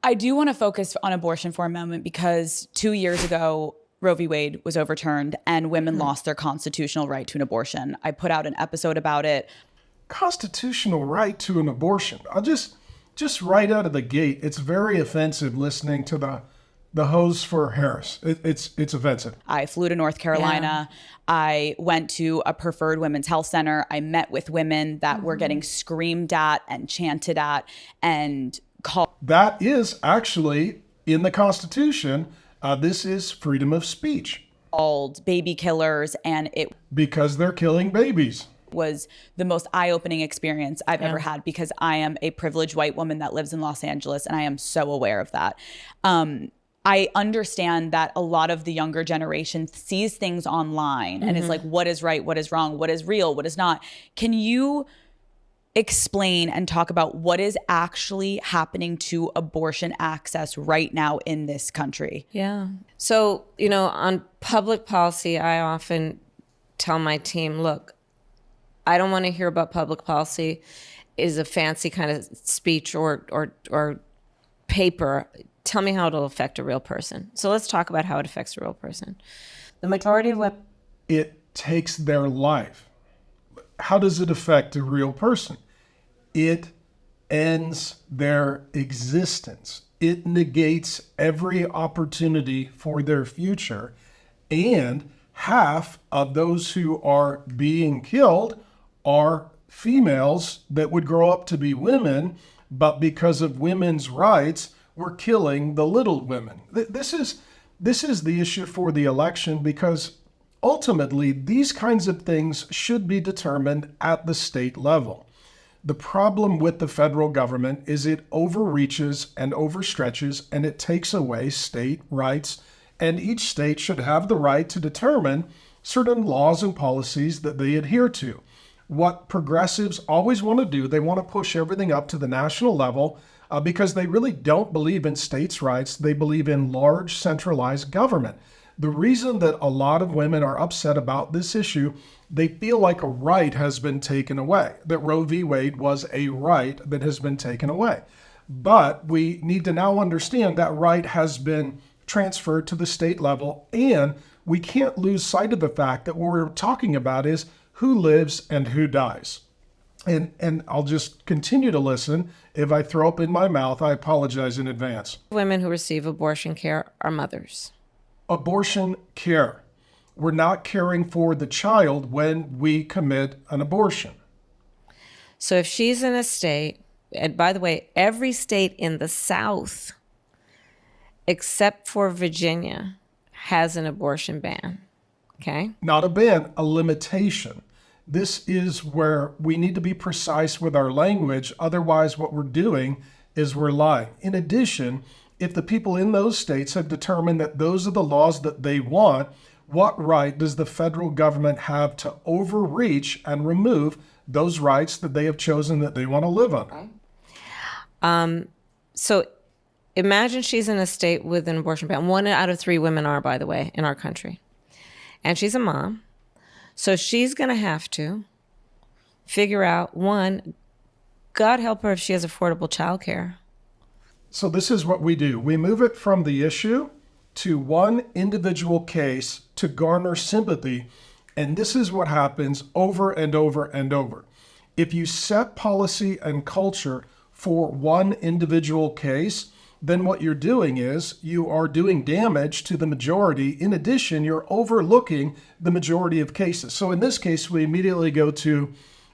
I do want to focus on abortion for a moment because 2 years ago, Roe v. Wade was overturned and women lost their constitutional right to an abortion. I put out an episode about it. Constitutional right to an abortion. I'll just right out of the gate, it's very offensive listening to the hose for Harris. It's offensive. I flew to North Carolina. Yeah. I went to a preferred women's health center. I met with women that were getting screamed at and chanted at and called. That is actually in the Constitution. This is freedom of speech. Called baby killers, and it because they're killing babies. Was the most eye-opening experience I've ever had, because I am a privileged white woman that lives in Los Angeles, and I am so aware of that. I understand that a lot of the younger generation sees things online and is like, what is right, what is wrong, what is real, what is not. Can you explain and talk about what is actually happening to abortion access right now in this country? Yeah. So, on public policy, I often tell my team, look, I don't want to hear about public policy is a fancy kind of speech or paper. Tell me how it'll affect a real person. So let's talk about how it affects a real person. The majority of what it takes their life. How does it affect a real person? It ends their existence. It negates every opportunity for their future. And half of those who are being killed are females that would grow up to be women, but because of women's rights, we're killing the little women. This is the issue for the election, because ultimately these kinds of things should be determined at the state level. The problem with the federal government is it overreaches and overstretches, and it takes away state rights, and each state should have the right to determine certain laws and policies that they adhere to. What progressives always want to do, they want to push everything up to the national level because they really don't believe in states' rights. They believe in large centralized government. The reason that a lot of women are upset about this issue, they feel like a right has been taken away, that Roe v. Wade was a right that has been taken away. But we need to now understand that right has been transferred to the state level, and we can't lose sight of the fact that what we're talking about is who lives and who dies. And I'll just continue to listen. If I throw up in my mouth, I apologize in advance. Women who receive abortion care are mothers. Abortion care. We're not caring for the child when we commit an abortion. So if she's in a state, and by the way, every state in the South, except for Virginia, has an abortion ban. Okay? Not a ban, a limitation. This is where we need to be precise with our language. Otherwise, what we're doing is we're lying. In addition, if the people in those states have determined that those are the laws that they want, what right does the federal government have to overreach and remove those rights that they have chosen that they want to live on? So imagine she's in a state with an abortion ban. 1 out of 3 women are, by the way, in our country. And she's a mom. So she's going to have to figure out, one, God help her if she has affordable childcare. So this is what we do. We move it from the issue to one individual case to garner sympathy. And this is what happens over and over and over. If you set policy and culture for one individual case, then what you're doing is you are doing damage to the majority. In addition, you're overlooking the majority of cases. So in this case, we immediately go to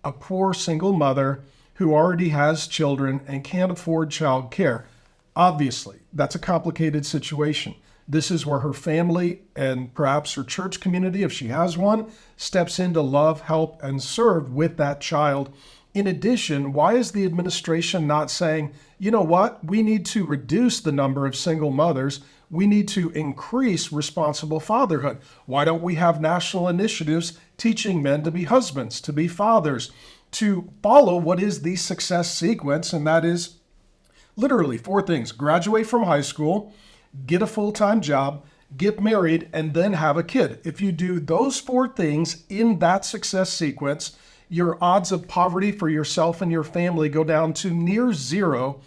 a poor single mother who already has children and can't afford child care. Obviously, that's a complicated situation. This is where her family and perhaps her church community, if she has one, steps in to love, help, and serve with that child. In addition, why is the administration not saying, you know what, we need to reduce the number of single mothers, we need to increase responsible fatherhood? Why don't we have national initiatives teaching men to be husbands, to be fathers, to follow what is the success sequence, and that is literally 4 things: graduate from high school, get a full-time job, get married, and then have a kid. If you do those 4 things in that success sequence, your odds of poverty for yourself and your family go down to near zero.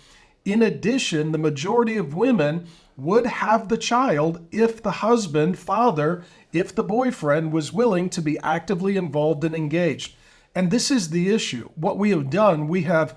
In addition, the majority of women would have the child if the husband, father, if the boyfriend was willing to be actively involved and engaged. And this is the issue. What we have done, we have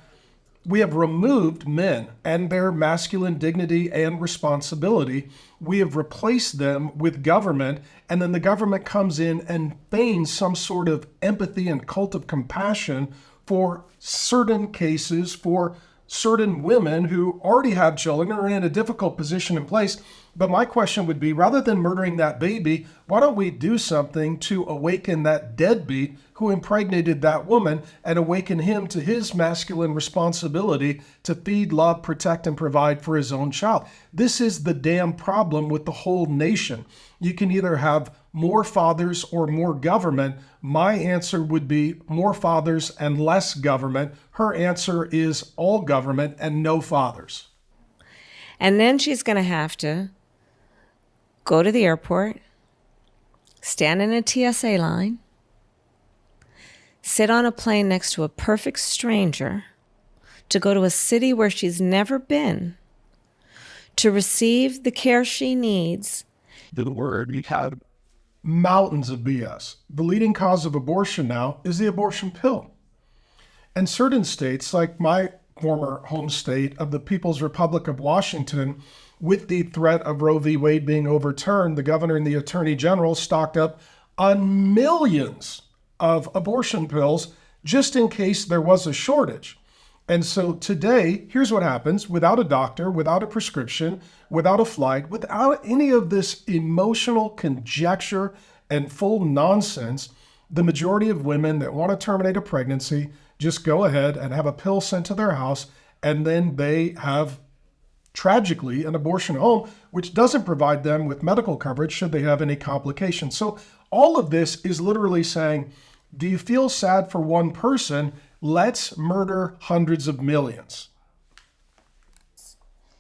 removed men and their masculine dignity and responsibility. We have replaced them with government, and then the government comes in and feigns some sort of empathy and cult of compassion for certain cases, for certain women who already have children or are in a difficult position in place. But my question would be, rather than murdering that baby, why don't we do something to awaken that deadbeat who impregnated that woman and awaken him to his masculine responsibility to feed, love, protect, and provide for his own child? This is the damn problem with the whole nation. You can either have more fathers or more government. My answer would be more fathers and less government. Her answer is all government and no fathers. And then she's going to have to go to the airport, stand in a TSA line, sit on a plane next to a perfect stranger, to go to a city where she's never been, to receive the care she needs. The word we have mountains of BS. The leading cause of abortion now is the abortion pill. And certain states, like my former home state of the People's Republic of Washington, with the threat of Roe v. Wade being overturned, the governor and the attorney general stocked up on millions of abortion pills just in case there was a shortage. And so today, here's what happens: without a doctor, without a prescription, without a flight, without any of this emotional conjecture and full nonsense, the majority of women that want to terminate a pregnancy just go ahead and have a pill sent to their house, and then they have, tragically, an abortion home, which doesn't provide them with medical coverage should they have any complications. So all of this is literally saying, do you feel sad for one person? Let's murder hundreds of millions.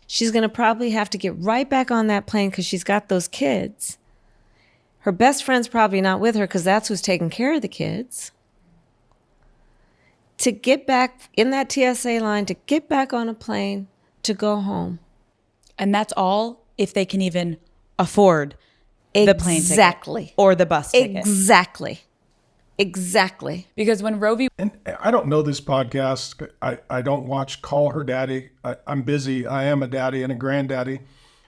She's going to probably have to get right back on that plane because she's got those kids. Her best friend's probably not with her because that's who's taking care of the kids. To get back in that TSA line, to get back on a plane, to go home. And that's all if they can even afford the plane ticket or the bus ticket. Exactly. Because when Roe v. And I don't know this podcast. I don't watch Call Her Daddy. I'm busy. I am a daddy and a granddaddy.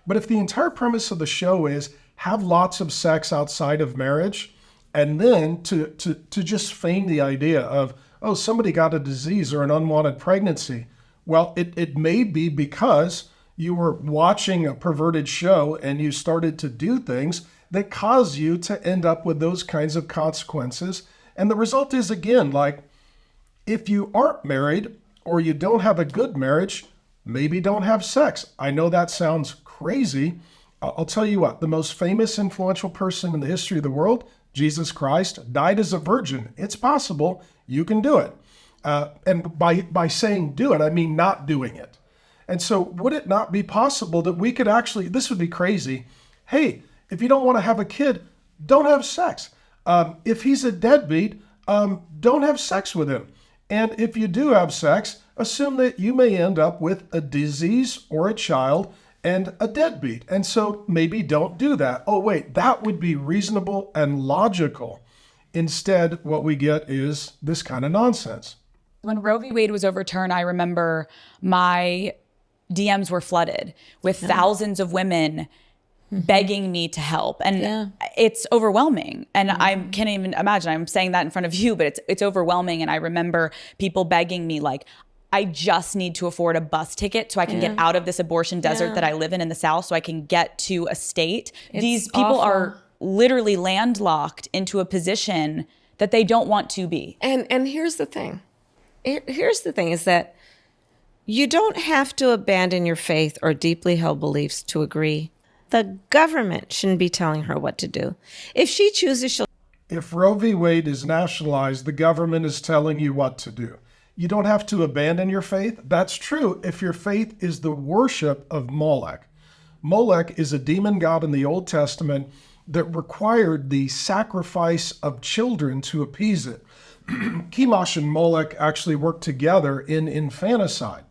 But if the entire premise of the show is have lots of sex outside of marriage, and then to just feign the idea of, oh, somebody got a disease or an unwanted pregnancy. Well, it may be because you were watching a perverted show and you started to do things that cause you to end up with those kinds of consequences. And the result is, again, like, if you aren't married or you don't have a good marriage, maybe don't have sex. I know that sounds crazy. I'll tell you what, the most famous influential person in the history of the world, Jesus Christ, died as a virgin. It's possible. You can do it. And by saying do it, I mean not doing it. And so would it not be possible that we could actually, this would be crazy. Hey, if you don't want to have a kid, don't have sex. If he's a deadbeat, don't have sex with him. And if you do have sex, assume that you may end up with a disease or a child and a deadbeat. And so maybe don't do that. Oh, wait, that would be reasonable and logical. Instead, what we get is this kind of nonsense. When Roe v. Wade was overturned, I remember my DMs were flooded with thousands of women begging me to help. And it's overwhelming. And I can't even imagine, I'm saying that in front of you, but it's overwhelming. And I remember people begging me, like, I just need to afford a bus ticket so I can get out of this abortion desert that I live in the South, so I can get to a state. These people are literally landlocked into a position that they don't want to be. And here's the thing. Here's the thing is that you don't have to abandon your faith or deeply held beliefs to agree. The government shouldn't be telling her what to do. If she chooses, she'll... If Roe v. Wade is nationalized, the government is telling you what to do. You don't have to abandon your faith. That's true if your faith is the worship of Molech. Molech is a demon god in the Old Testament that required the sacrifice of children to appease it. Chemosh and Molech actually worked together in infanticide.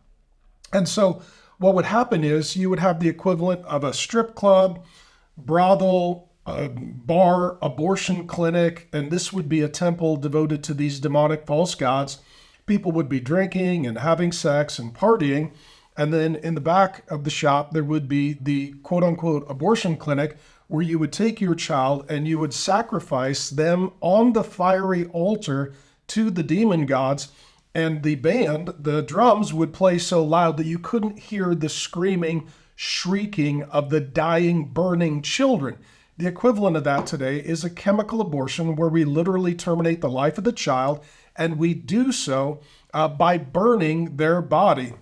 And so what would happen is you would have the equivalent of a strip club, brothel, a bar, abortion clinic, and this would be a temple devoted to these demonic false gods. People would be drinking and having sex and partying. And then in the back of the shop, there would be the quote unquote abortion clinic where you would take your child and you would sacrifice them on the fiery altar to the demon gods. And the band, the drums, would play so loud that you couldn't hear the screaming, shrieking of the dying, burning children. The equivalent of that today is a chemical abortion where we literally terminate the life of the child, and we do so by burning their body.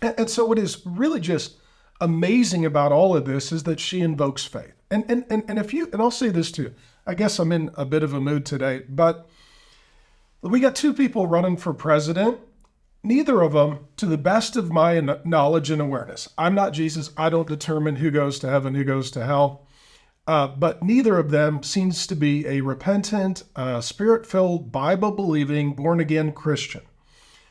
And so what is really just amazing about all of this is that she invokes faith. And I'll say this too, I guess I'm in a bit of a mood today, but we got two people running for president. Neither of them, to the best of my knowledge and awareness, I'm not Jesus. I don't determine who goes to heaven, who goes to hell. But neither of them seems to be a repentant, spirit-filled, Bible-believing, born-again Christian.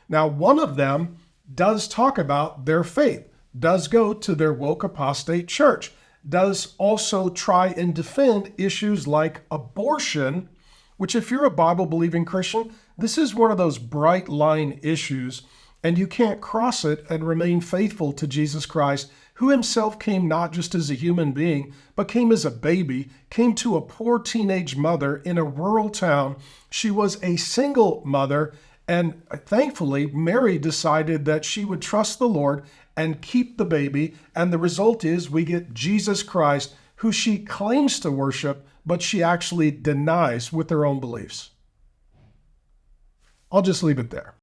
Now, one of them does talk about their faith, does go to their woke apostate church, does also try and defend issues like abortion, which if you're a Bible-believing Christian, this is one of those bright line issues, and you can't cross it and remain faithful to Jesus Christ, who himself came not just as a human being, but came as a baby, came to a poor teenage mother in a rural town. She was a single mother, and thankfully, Mary decided that she would trust the Lord and keep the baby, and the result is we get Jesus Christ, who she claims to worship, but she actually denies with her own beliefs. I'll just leave it there.